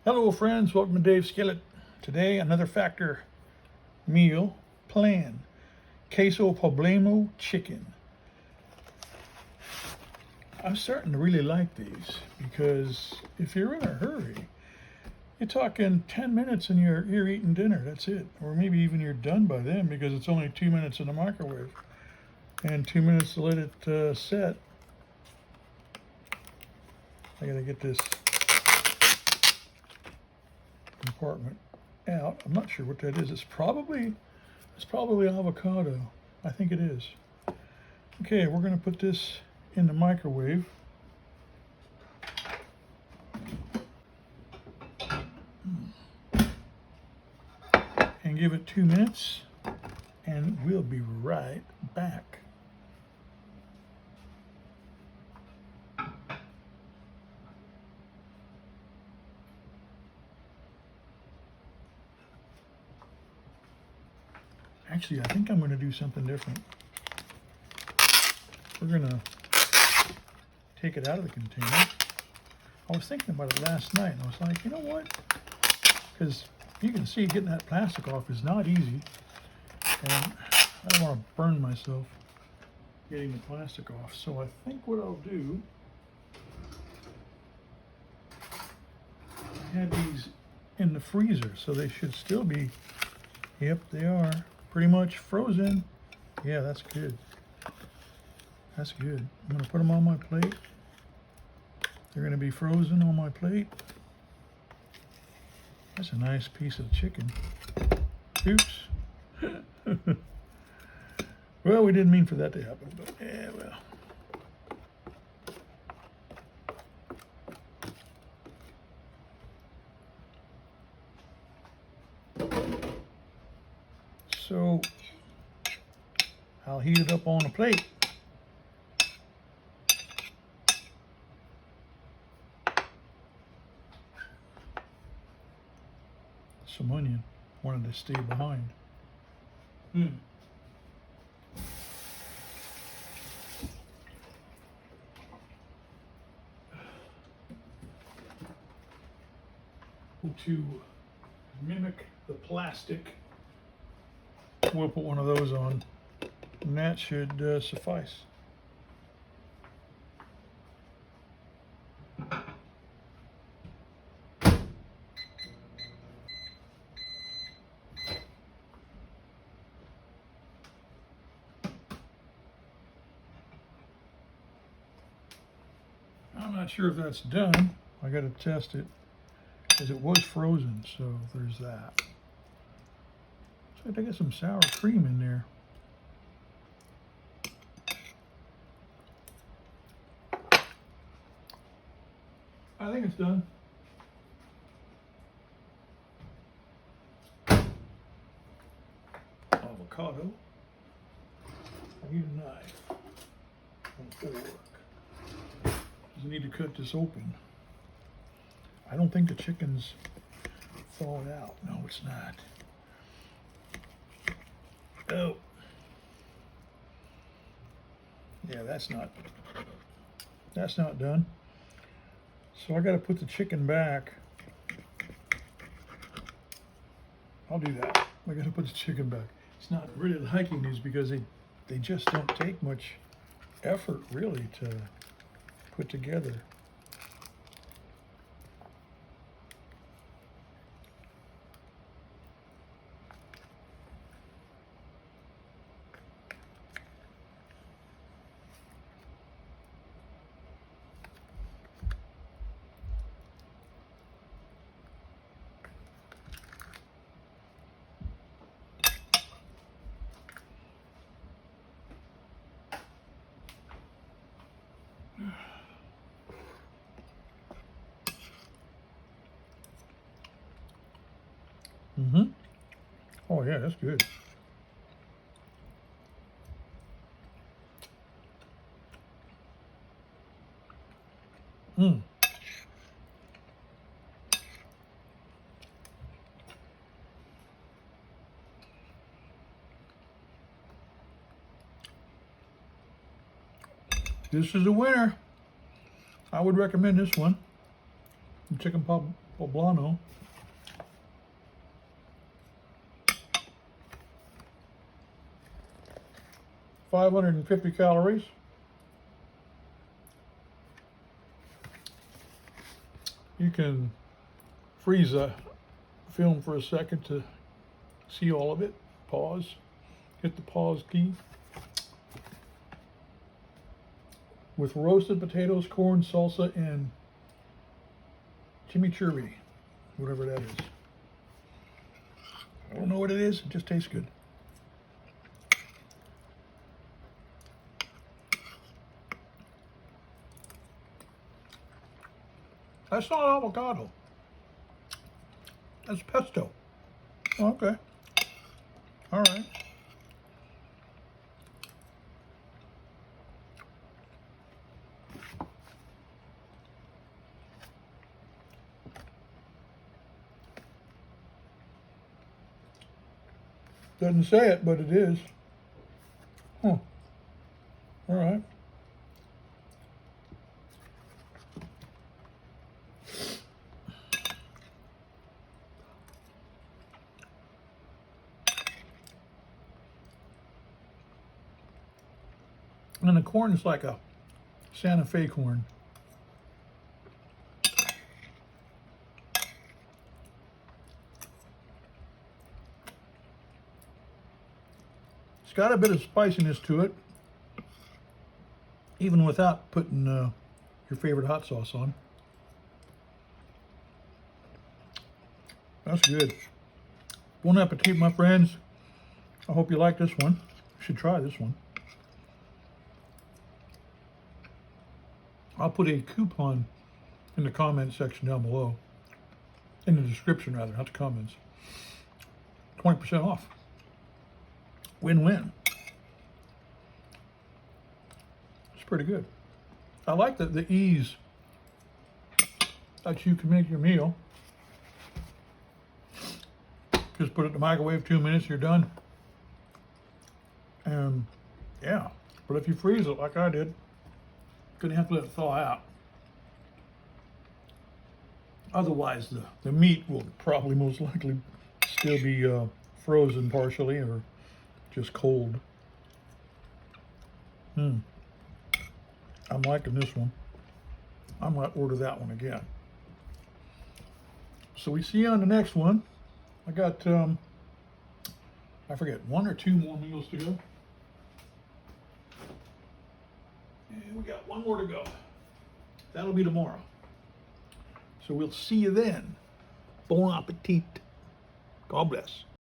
Hello friends, welcome to Dave's Skillet. Today another Factor meal plan. Queso Poblano chicken. I'm starting to really like these because if you're in a hurry, you're talking 10 minutes and you're eating dinner, that's it. Or maybe even you're done by then because it's only 2 minutes in the microwave and 2 minutes to let it set. I gotta get this compartment out. I'm not sure what that is. It's probably avocado. I think it is. Okay, we're gonna put this in the microwave. And give it 2 minutes and we'll be right back. Actually, I think I'm going to do something different. We're going to take it out of the container. I was thinking about it last night, and I was like, you know what? Because you can see getting that plastic off is not easy. And I don't want to burn myself getting the plastic off. So I think what I'll do, I had these in the freezer, so they should still be, yep, they are. Pretty much frozen. Yeah, that's good. That's good. I'm going to put them on my plate. They're going to be frozen on my plate. That's a nice piece of chicken. Oops. Well, we didn't mean for that to happen, but yeah, well. So I'll heat it up on a plate. Some onion. Wanted to stay behind. To mimic the plastic, we'll put one of those on, and that should suffice. I'm not sure if that's done. I got to test it because it was frozen, so there's that. So I got some sour cream in there. I think it's done. Avocado. I need a knife and a fork. You need to cut this open. I don't think the chicken's thawed out. No, it's not. Oh. Yeah, that's not done. So I got to put the chicken back. I'll do that. I got to put the chicken back. It's not really liking these because they just don't take much effort really to put together. Oh yeah, that's good. This is a winner. I would recommend this one. Chicken Poblano. $550 calories. You can freeze the film for a second to see all of it. Pause. Hit the pause key. With roasted potatoes, corn, salsa, and chimichurri, whatever that is. I don't know what it is, it just tastes good. That's not avocado. That's pesto. Okay. All right. Doesn't say it, but it is. Huh. All right. And the corn is like a Santa Fe corn. It's got a bit of spiciness to it, even without putting your favorite hot sauce on. That's good. Bon appetit, my friends. I hope you like this one. You should try this one. I'll put a coupon in the comment section down below. In the description, rather, not the comments. 20% off. Win-win. It's pretty good. I like the ease that you can make your meal. Just put it in the microwave 2 minutes, you're done. And yeah, but if you freeze it like I did, gonna have to let it thaw out. Otherwise, the meat will probably most likely still be frozen partially or just cold. I'm liking this one. I might order that one again. So we see you on the next one. I got, I forget, 1 or 2 more meals to go. And we got 1 more to go. That'll be tomorrow. So we'll see you then. Bon appetit. God bless.